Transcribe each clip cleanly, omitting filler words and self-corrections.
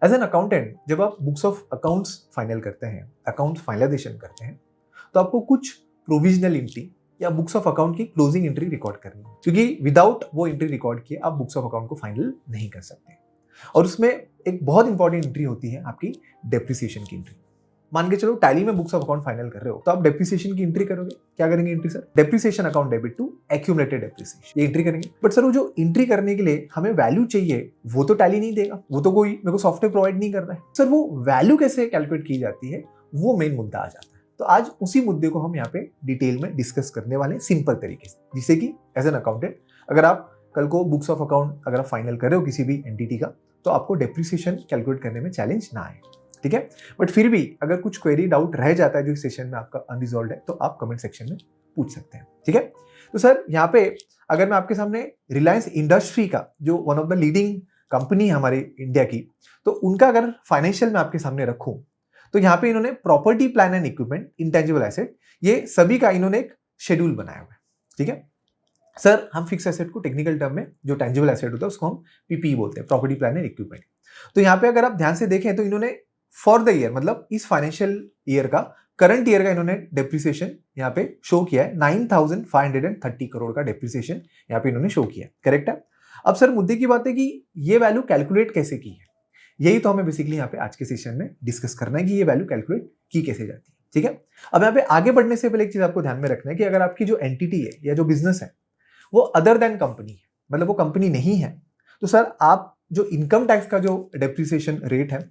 As an accountant जब आप books of accounts final करते हैं, अकाउंट फाइनलाइजेशन करते हैं, तो आपको कुछ प्रोविजनल एंट्री या बुक्स ऑफ अकाउंट की क्लोजिंग एंट्री रिकॉर्ड करनी है, क्योंकि विदाउट वो एंट्री रिकॉर्ड किए आप बुक्स ऑफ अकाउंट को फाइनल नहीं कर सकते। और उसमें एक बहुत इंपॉर्टेंट एंट्री होती है आपकी डेप्रिसिएशन की एंट्री। मान के चलो टैली में बुक्स ऑफ अकाउंट फाइनल कर रहे हो, तो आप डेप्रिसिएशन की एंट्री करोगे। क्या करेंगे entry sir? Depreciation account debit to accumulated depreciation, ये एंट्री करेंगे। बट सर वो जो एंट्री करने के लिए हमें वैल्यू चाहिए, वो तो टैली नहीं देगा, वो तो कोई मेरे को सॉफ्टवेयर प्रोवाइड नहीं कर रहा है। सर वो वैल्यू कैसे कैलकुलेट की जाती है, वो मेन मुद्दा आ जाता है। तो आज उसी मुद्दे को हम यहाँ पे डिटेल में डिस्कस करने वाले हैं सिंपल तरीके से, जिससे कि एज एन अकाउंटेंट अगर आप कल को बुक्स ऑफ अकाउंट अगर आप फाइनल कर रहे हो किसी भी एंटिटी का, तो आपको डेप्रिसिएशन कैलकुलेट करने में चैलेंज ना आए। ठीक है, बट फिर भी अगर कुछ क्वेरी डाउट रह जाता है जो इस सेशन में आपका अनरिजॉल्व है, तो आप कमेंट सेक्शन में पूछ सकते हैं। ठीक है, तो सर यहाँ पे अगर मैं आपके सामने रिलायंस इंडस्ट्री का जो one of the leading company है हमारे इंडिया की, तो उनका अगर फाइनेंशियल में आपके सामने रखूं, तो यहाँ पे इन्होंने property plan and equipment, intangible asset, ये सभी का इन्होंने एक शेड्यूल बनाया हुआ है। ठीक है सर, हम फिक्स एसेट को टेक्निकल टर्म में जो टेंजिबल एसेट होता है उसको हम पीपीई बोलते हैं, प्रॉपर्टी प्लान एंड इक्विपमेंट। तो यहाँ पे अगर आप ध्यान से देखें तो इन्होंने फॉर द ईयर, मतलब इस फाइनेंशियल ईयर का, करंट ईयर का इन्होंने डेप्रिसिएशन यहाँ पे शो किया है। 9,530 करोड़ का डेप्रिसिएशन यहाँ पे इन्होंने शो किया है। करेक्ट है। अब सर मुद्दे की बात है कि ये वैल्यू कैलकुलेट कैसे की है, यही तो हमें बेसिकली यहाँ पे आज के सेशन में डिस्कस करना है कि ये वैल्यू कैलकुलेट की कैसे जाती है। ठीक है, अब यहाँ पे आगे बढ़ने से पहले एक चीज आपको ध्यान में रखना है कि अगर आपकी जो एंटिटी है या जो बिजनेस है वो अदर देन कंपनी है, मतलब वो कंपनी नहीं है, तो सर आप जो इनकम टैक्स का जो डेप्रिसिएशन रेट है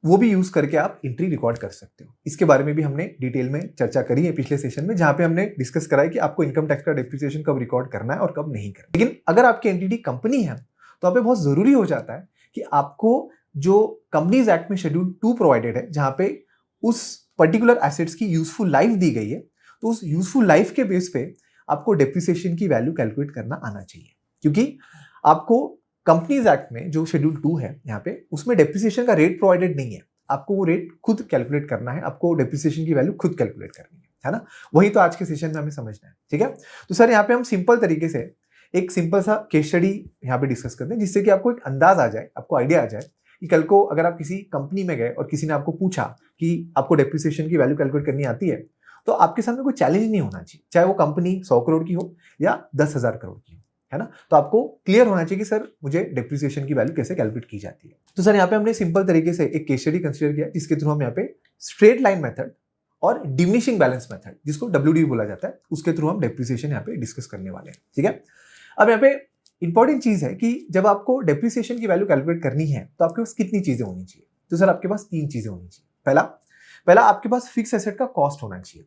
वो भी यूज करके आप एंट्री रिकॉर्ड कर सकते हो। इसके बारे में भी हमने डिटेल में चर्चा करी है पिछले सेशन में, जहां पे हमने डिस्कस करा है कि आपको इनकम टैक्स का डेप्रिसिएशन कब रिकॉर्ड करना है और कब नहीं करना। लेकिन अगर आपकी एंटिटी कंपनी है तो आप पे बहुत जरूरी हो जाता है कि आपको जो कंपनीज एक्ट में शेड्यूल 2 प्रोवाइडेड है, जहां पे उस पर्टिकुलर एसेट्स की यूजफुल लाइफ दी गई है, तो उस यूजफुल लाइफ के बेस पे आपको डेप्रिसिएशन की वैल्यू कैलकुलेट करना आना चाहिए। क्योंकि आपको कंपनीज एक्ट में जो शेड्यूल 2 है यहाँ पे, उसमें डेप्रिसिएशन का रेट प्रोवाइडेड नहीं है, आपको वो रेट खुद कैलकुलेट करना है, आपको डेप्रिसिएशन की वैल्यू खुद कैलकुलेट करनी है ना। वही तो आज के सेशन में हमें समझना है। ठीक है, तो सर यहाँ पे हम सिंपल तरीके से एक सिंपल सा केस स्टडी यहाँ पे डिस्कस करते हैं, जिससे कि आपको एक अंदाज आ जाए, आपको आइडिया आ जाए कि कल को अगर आप किसी कंपनी में गए और किसी ने आपको पूछा कि आपको डेप्रिसिएशन की वैल्यू कैलकुलेट करनी आती है, तो आपके सामने कोई चैलेंज नहीं होना चाहिए, चाहे वो कंपनी 100 करोड़ की हो या 10,000 करोड़ की हो, है ना। तो आपको क्लियर होना चाहिए कि सर मुझे डेप्रिसिएशन की वैल्यू कैसे कैलकुलेट की जाती है। तो सर यहाँ पे हमने सिंपल तरीके से एक केस स्टडी कंसीडर किया, जिसके थ्रू हम यहाँ पे स्ट्रेट लाइन मेथड और डिमिनिशिंग बैलेंस मेथड, जिसको WDB बोला जाता है, उसके थ्रू हम डेप्रिसिएशन यहाँ पे डिस्कस करने वाले हैं। ठीक है, अब यहाँ पे इंपॉर्टेंट चीज है कि जब आपको डेप्रिसिएशन की वैल्यू कैलकुलेट करनी है तो आपके पास कितनी चीजें होनी चाहिए। तो सर आपके पास 3 चीजें होनी चाहिए। पहला आपके पास फिक्स एसेट का कॉस्ट होना चाहिए।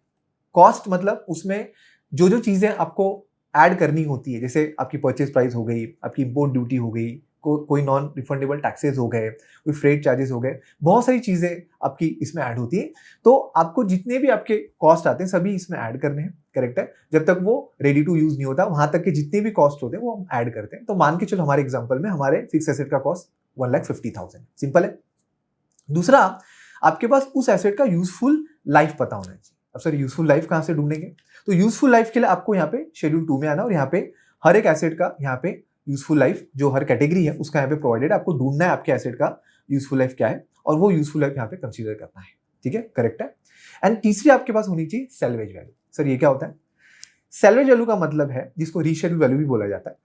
कॉस्ट मतलब उसमें जो जो चीजें आपको ऐड करनी होती है, जैसे आपकी परचेज प्राइस हो गई, आपकी इंपोर्ट ड्यूटी हो गई, कोई नॉन रिफंडेबल टैक्सेस हो गए, कोई फ्रेट चार्जेस हो गए, बहुत सारी चीजें आपकी इसमें ऐड होती है। तो आपको जितने भी आपके कॉस्ट आते हैं सभी इसमें ऐड करने हैं। करेक्ट है, जब तक वो रेडी टू यूज नहीं होता वहां तक के जितने भी कॉस्ट होते हैं वो हम ऐड करते हैं। तो मान के चलो हमारे एग्जाम्पल में हमारे फिक्स एसेट का कॉस्ट 1,50,000, सिंपल है। दूसरा, आपके पास उस एसेट का यूजफुल लाइफ पता होना चाहिए। अब सर यूजफुल लाइफ कहां से ढूंढेंगे? तो यूजफुल लाइफ के लिए आपको यहाँ पे शेड्यूल 2 में आना और यहाँ पे हर एक एसेट का यहाँ पे यूजफुल लाइफ जो हर कैटेगरी है उसका यहाँ पे प्रोवाइडेड है। आपको ढूंढना है आपके एसेट का यूजफुल लाइफ क्या है और वो यूजफुल लाइफ यहाँ पे कंसीडर करना है। ठीक है, करेक्ट है। एंड तीसरी आपके पास होनी चाहिए सैल्वेज वैल्यू। सर ये क्या होता है? सैल्वेज वैल्यू का मतलब है, जिसको रीशेड्यूल वैल्यू भी बोला जाता है,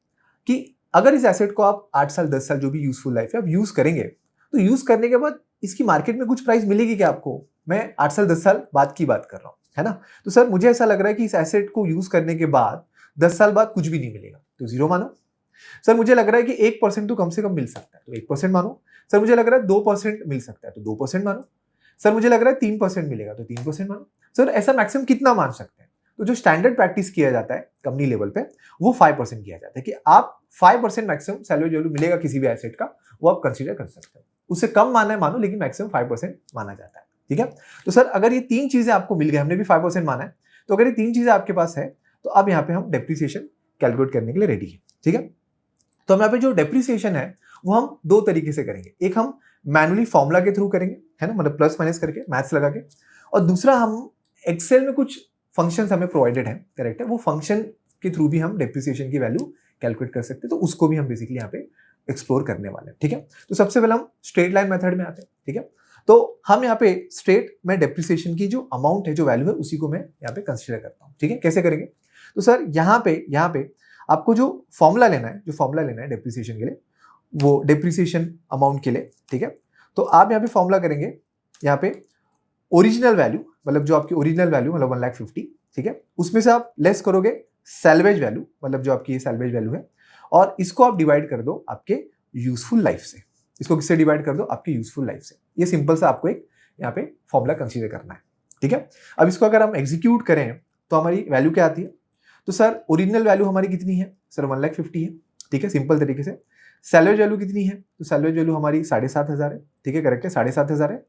कि अगर इस एसेट को आप 8 साल 10 साल जो भी यूजफुल लाइफ है आप यूज करेंगे, तो यूज करने के बाद इसकी मार्केट में कुछ प्राइस मिलेगी क्या आपको? मैं 8 साल 10 साल बाद की बात कर रहा हूँ, है ना। तो सर मुझे ऐसा लग रहा है कि इस एसेट को यूज करने के बाद 10 साल बाद कुछ भी नहीं मिलेगा, तो 0 मानो। सर मुझे लग रहा है कि 1% तो कम से कम मिल सकता है, तो 1% मानो। सर मुझे लग रहा है 2% मिल सकता है, तो 2% मानो। सर मुझे लग रहा है 3% मिलेगा, तो 3% मानो। सर ऐसा मैक्सिमम कितना मान सकते हैं? तो जो स्टैंडर्ड प्रैक्टिस किया जाता है कंपनी लेवल पे, वो 5% किया जाता है कि आप 5% मैक्सिमम सैलरी वैल्यू मिलेगा किसी भी एसेट का, वो आप कंसीडर कर सकते हो। उससे कम माना है मानो, लेकिन मैक्सिमम 5% माना जाता है। ठीक है, तो सर अगर ये 3 चीजें आपको मिल गई, हमने भी 5% माना है, तो अगर ये 3 चीजें आपके पास है तो अब यहाँ पे हम डेप्रिसिएशन कैलकुलेट करने के लिए रेडी है। ठीक है, तो हम यहाँ पे जो डेप्रिसिएशन है वो हम 2 तरीके से करेंगे। एक हम मैनुअली फॉर्मूला के थ्रू करेंगे, है ना, मतलब प्लस माइनस करके मैथ्स लगा के, और दूसरा हम एक्सेल में कुछ फंक्शंस हमें प्रोवाइडेड है, करेक्ट है, वो फंक्शन के थ्रू भी हम डेप्रिसिएशन की वैल्यू कैलकुलेट कर सकते हैं। तो उसको भी हम बेसिकली यहाँ पे एक्सप्लोर करने वाले हैं, ठीक है। तो सबसे पहले हम स्ट्रेट लाइन मेथड में आते हैं, ठीक है। तो हम यहाँ पे स्ट्रेट में डेप्रिसिएशन की जो अमाउंट है, जो वैल्यू है, उसी को मैं यहाँ पे कंसीडर करता हूँ, ठीक है। कैसे करेंगे? तो सर यहाँ पे आपको जो फॉर्मूला लेना है डेप्रिसिएशन के लिए, वो डेप्रिसिएशन अमाउंट के लिए, ठीक है। तो आप यहाँ पे फॉर्मूला करेंगे, यहाँ पे ओरिजिनल वैल्यू, मतलब जो आपकी ओरिजिनल वैल्यू मतलब 1,50,000, ठीक है, उसमें से आप लेस करोगे सैल्वेज वैल्यू, मतलब जो आपकी सैल्वेज वैल्यू है, और इसको आप डिवाइड कर दो आपके यूजफुल लाइफ से। इसको किससे डिवाइड कर दो? आपकी यूजफुल लाइफ से। ये सिंपल सा आपको एक यहाँ पे फॉर्मूला कंसीडर करना है, ठीक है। अब इसको अगर हम एग्जीक्यूट करें तो हमारी वैल्यू क्या आती है? तो सर ओरिजिनल वैल्यू हमारी कितनी है? सर 1,50,000 है, ठीक है, सिंपल तरीके से। सैलवेज वैल्यू कितनी है? तो सैलवेज वैल्यू हमारी 7,500 है, ठीक है, करेक्ट है, 7,500 है।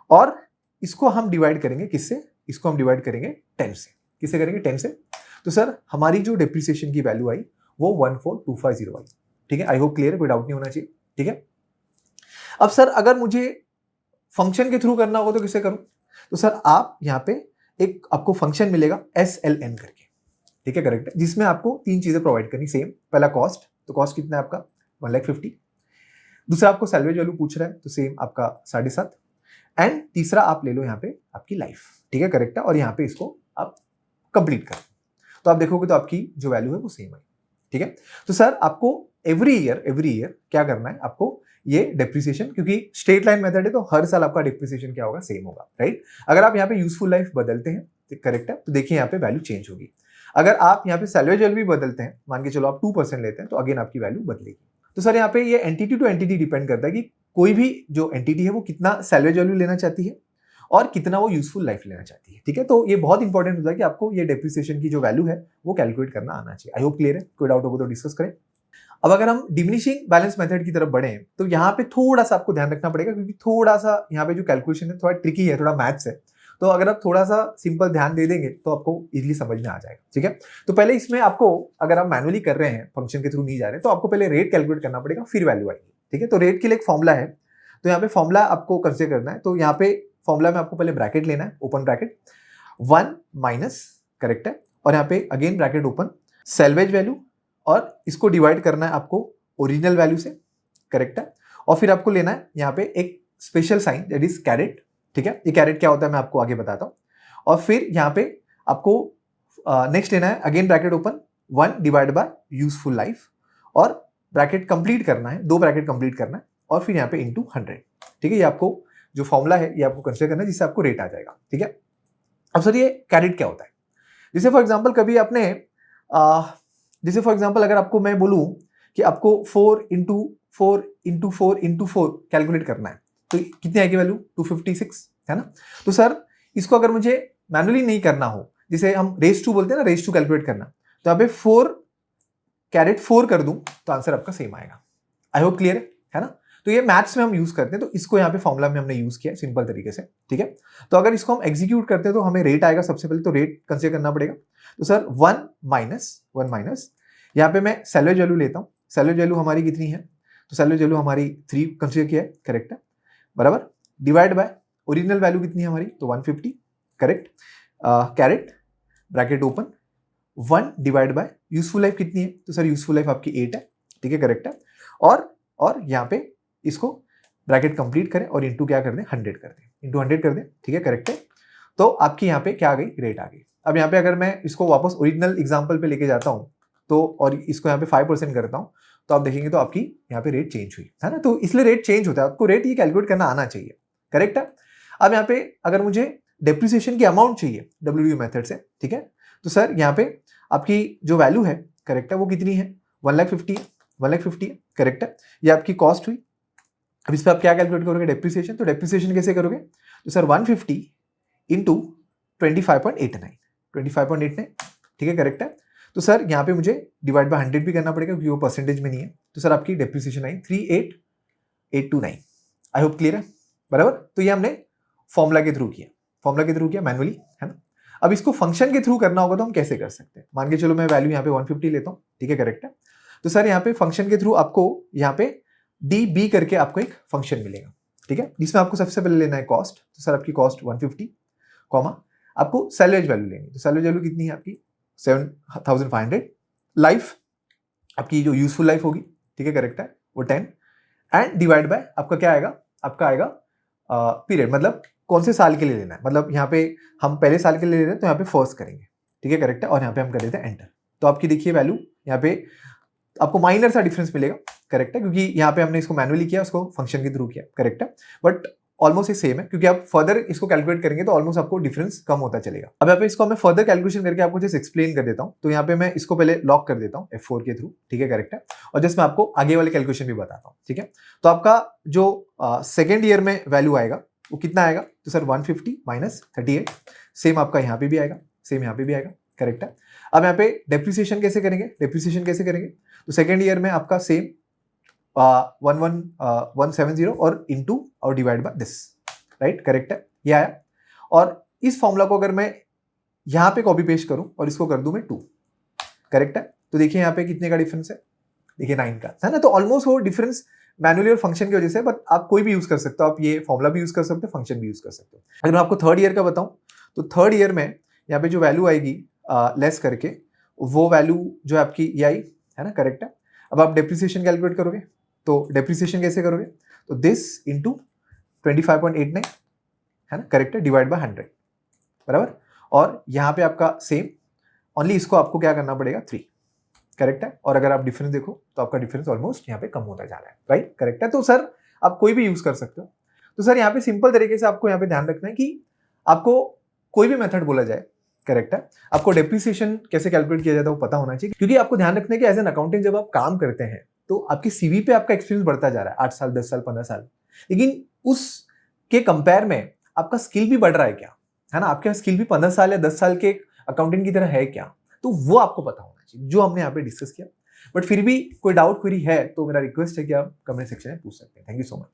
और इसको हम डिवाइड करेंगे किससे? इसको हम डिवाइड करेंगे 10 से। किससे करेंगे? 10 से। तो सर हमारी जो डेप्रिसिएशन की वैल्यू आई वो 14,250 आई, ठीक है। आई होप क्लियर है, कोई डाउट नहीं होना चाहिए, ठीक है। अब सर अगर मुझे फंक्शन के थ्रू करना होगा तो किससे करूं? तो सर आप यहाँ पे एक आपको फंक्शन मिलेगा SLN करके, ठीक है, करेक्ट है, जिसमें आपको 3 चीजें प्रोवाइड करनी सेम। पहला कॉस्ट, तो कॉस्ट कितना है आपका? 1,50,000। दूसरा आपको सैलवेज वैल्यू पूछ रहा है, तो सेम आपका 7,500। एंड तीसरा आप ले लो यहाँ पे आपकी लाइफ, ठीक है, करेक्ट है, और यहाँ पे इसको आप कंप्लीट कर, तो आप देखोगे तो आपकी जो वैल्यू है वो सेम है, ठीक है। तो सर आपको एवरी ईयर क्या करना है? आपको ये डेप्रिसिएशन, क्योंकि स्ट्रेट लाइन मेथड है तो हर साल आपका डेप्रिसिएशन क्या होगा? सेम होगा, राइट। अगर आप यहाँ पे यूजफुल लाइफ बदलते हैं, करेक्ट है, तो देखिए यहाँ पे वैल्यू चेंज होगी। अगर आप यहाँ पे सैलवेज वैल्यू भी बदलते हैं, मान के चलो आप 2% लेते हैं, तो अगेन आपकी वैल्यू बदलेगी। तो सर यहाँ पे ये एंटिटी टू एंटिटी डिपेंड करता है कि कोई भी जो एंटिटी है वो कितना सैलवेज वैल्यू लेना चाहती है और कितना वो यूजफुल लाइफ लेना चाहती है, ठीक है। तो ये बहुत इंपॉर्टेंट होता है कि आपको ये डेप्रिसिएशन की जो वैल्यू है वो कैलकुलेट करना आना चाहिए। आई होप क्लियर है, कोई डाउट होगा तो डिस्कस करें। अब अगर हम डिमिनिशिंग बैलेंस मेथड की तरफ बढ़े तो यहाँ पे थोड़ा सा आपको ध्यान रखना पड़ेगा, क्योंकि थोड़ा सा यहाँ पे जो कैलकुलेशन है थोड़ा ट्रिकी है, थोड़ा मैथ्स है। तो अगर आप थोड़ा सा सिंपल ध्यान दे देंगे तो आपको इजीली समझ में आ जाएगा, ठीक है। तो पहले इसमें आपको, अगर आप मैनुअली कर रहे हैं, फंक्शन के थ्रू नहीं जा रहे, तो आपको पहले रेट कैलकुलेट करना पड़ेगा, फिर वैल्यू आएगी, ठीक है। तो रेट के लिए एक फॉर्मूला है, तो यहाँ पे फॉर्मूला आपको कंसीडर करना है। तो यहाँ पे फॉर्मूला में आपको पहले ब्रैकेट लेना है, ओपन ब्रैकेट 1 माइनस, करेक्ट है, और यहाँ पे again bracket open, salvage value, और इसको डिवाइड करना है आपको ओरिजिनल वैल्यू से, करेक्ट है। और फिर आपको लेना है यहाँ पे एक special sign, that is caret, ठीक है। ये कैरेट क्या होता है मैं आपको आगे बताता हूँ। और फिर यहाँ पे आपको नेक्स्ट लेना है again bracket open 1 divide by useful life, और ब्रैकेट कंप्लीट करना है, 2 ब्रैकेट कंप्लीट करना है, और फिर यहाँ पे इंटू 100, ठीक है। ये आपको जो फॉर्मूला है ये आपको कंसीडर करना है, जिससे आपको रेट आ जाएगा, ठीक है। अब सर ये कैरेट क्या होता है? जैसे फॉर एग्जाम्पल कभी आपने जैसे फॉर एग्जाम्पल अगर आपको मैं बोलूँ कि आपको 4 इंटू 4 कैलकुलेट करना है, तो कितनी आएगी वैल्यू? 256, है ना। तो सर इसको अगर मुझे मैनुअली नहीं करना हो, जिसे हम रेस टू बोलते हैं ना, रेस टू कैलकुलेट करना, तो यहाँ पे 4 कैरेट 4 कर दूं तो आंसर आपका सेम आएगा। आई होप क्लियर है ना। तो ये मैथ्स में हम यूज करते हैं, तो इसको यहाँ पे फॉर्मूला में हमने यूज किया सिंपल तरीके से, ठीक है। तो अगर इसको हम एग्जीक्यूट करते हैं तो हमें रेट आएगा, सबसे पहले तो रेट कंसीडर करना पड़ेगा। तो सर 1 माइनस यहाँ पे मैं सैलवेज वैल्यू लेता हूँ। सैलवेज वैल्यू हमारी कितनी है? तो सैलवेज वैल्यू हमारी 3 कंसीडर किया है, करेक्ट है, बराबर, डिवाइड बाय ओरिजिनल वैल्यू कितनी है हमारी? तो 150, correct, caret bracket open 1 divide by useful life कितनी है? तो सर यूजफुल लाइफ आपकी 8 है, ठीक है, करेक्ट है। और यहाँ पे इसको ब्रैकेट कंप्लीट करें और इंटू क्या कर दें? 100 कर दें, इंटू 100 कर दें, ठीक है, करेक्ट है। तो आपकी यहाँ पे क्या आ गई? रेट आ गई। अब यहाँ पे अगर मैं इसको वापस ओरिजिनल एग्जाम्पल पे लेके जाता हूँ तो, और इसको यहाँ पे 5% करता हूँ, तो आप देखेंगे तो आपकी यहाँ पे रेट चेंज हुई, है ना। तो इसलिए रेट चेंज होता है, आपको रेट ये कैलकुलेट करना आना चाहिए, करेक्ट है। अब यहाँ पे अगर मुझे डेप्रिसिएशन की अमाउंट चाहिए WDV मेथड से, ठीक है, तो सर यहाँ पे आपकी जो वैल्यू है, करेक्ट है, वो कितनी है? 1,50,000 है, करेक्ट है। ये आपकी कॉस्ट हुई। अब इस पर आप क्या कैलकुलेट करोगे? डेप्रिसिएशन। तो डेप्रिसिएशन कैसे करोगे? तो सर 150 इंटू 25.89, ठीक है, करेक्ट है। तो सर यहाँ पे मुझे डिवाइड बाय 100 भी करना पड़ेगा, क्योंकि वो परसेंटेज में नहीं है। तो सर आपकी depreciation I 38,829। I hope clear है, बराबर। तो ये हमने फॉर्मूला के थ्रू किया मैनुअली, है ना। अब इसको फंक्शन के थ्रू करना होगा तो हम कैसे कर सकते हैं? मान के चलो मैं वैल्यू यहाँ पे 150 लेता हूँ, ठीक है, करेक्ट है। तो सर यहाँ पे फंक्शन के थ्रू आपको यहाँ पे DB करके आपको एक फंक्शन मिलेगा, ठीक है, जिसमें आपको सबसे पहले लेना है कॉस्ट। तो सर आपकी कॉस्ट 150, कॉमा आपको सैलवेज वैल्यू लेनी है। तो सैलवेज वैल्यू कितनी है आपकी? 7,500। लाइफ आपकी जो यूजफुल लाइफ होगी, ठीक है, करेक्ट है, वो 10 एंड डिवाइड बाय आपका क्या आएगा, आपका आएगा पीरियड, मतलब कौन से साल के लिए लेना है, मतलब यहाँ पे हम पहले साल के लिए ले रहे हैं तो यहाँ पे फर्स्ट करेंगे, ठीक है, करेक्ट है, और यहाँ पे हम कर देते हैं एंटर। तो आपकी देखिए वैल्यू यहाँ पे आपको माइनर सा डिफरेंस मिलेगा, करेक्ट है, क्योंकि यहाँ पे हमने इसको मैनुअली किया, उसको फंक्शन के थ्रू किया, करेक्ट है, बट ऑलमोस्ट ये सेम है, क्योंकि आप फर्दर इसको कैलकुलेट करेंगे तो ऑलमोस्ट आपको डिफरेंस कम होता चलेगा। अब यहाँ पे इसको मैं फर्दर कैलकुलेशन करके आपको जस्ट एक्सप्लेन कर देता हूँ। तो यहाँ पे मैं इसको पहले लॉक कर देता हूँ F4 के थ्रू, ठीक है, करेक्ट है, और जस्ट मैं आपको आगे वाले कैलकुलेशन भी बताता हूँ, ठीक है। तो आपका जो सेकेंड ईयर में वैल्यू आएगा वो कितना आएगा, तो सर 150 माइनस 38, सेम आपका यहाँ पे भी आएगा, सेम यहाँ पे भी आएगा, करेक्ट है। अब यहाँ पे डेप्रिसिएशन कैसे करेंगे, डेप्रिसिएशन कैसे करेंगे, तो सेकेंड ईयर में आपका सेम 11170 और इनटू और divide by this, right, correct है, ये आया। और इस फॉर्मूला को अगर मैं यहाँ पे कॉपी पेस्ट करूं और इसको कर दूं मैं 2, करेक्ट है, तो देखिए यहाँ पे कितने का डिफरेंस है, देखिए 9 का है ना। तो ऑलमोस्ट वो डिफरेंस मैनुअली और फंक्शन की वजह से, बट आप कोई भी यूज कर सकते हो, आप ये फॉर्मूला भी यूज कर सकते हो, फंक्शन भी यूज कर सकते हो। अगर मैं आपको थर्ड ईयर का बताऊं तो थर्ड ईयर में यहाँ पे जो वैल्यू आएगी लेस करके, वो वैल्यू जो आपकी ये आई है ना, करेक्ट है। अब आप डेप्रिसिएशन कैलकुलेट करोगे, तो डेप्रिसिएशन कैसे करोगे, तो दिस इंटू 25.89 है ना, करेक्ट है, डिवाइड बाय 100, बराबर। और यहाँ पे आपका सेम, ओनली इसको आपको क्या करना पड़ेगा 3, करेक्ट है। और अगर आप डिफरेंस देखो तो आपका डिफरेंस ऑलमोस्ट यहाँ पे कम होता जा रहा है, राइट, करेक्ट है। तो सर आप कोई भी यूज कर सकते हो। तो सर यहाँ पे सिंपल तरीके से आपको यहाँ पे ध्यान रखना है कि आपको कोई भी मेथड बोला जाए, करेक्ट है, आपको डेप्रिसिएशन कैसे कैलकुलेट किया जाता है वो पता होना चाहिए, क्योंकि आपको ध्यान रखना है कि एज एन अकाउंटेंट जब आप काम करते हैं तो आपकी सीवी पे आपका एक्सपीरियंस बढ़ता जा रहा है, 8 साल 10 साल 15 साल, लेकिन उस के कंपेयर में आपका स्किल भी बढ़ रहा है क्या, है ना, आपके स्किल भी 15 साल या 10 साल के अकाउंटेंट की तरह है क्या, तो वो आपको पता होना चाहिए, जो हमने यहाँ पे डिस्कस किया। बट फिर भी कोई डाउट क्वेरी है तो मेरा रिक्वेस्ट है कि आप कमेंट सेक्शन में पूछ सकते हैं। Thank you so much.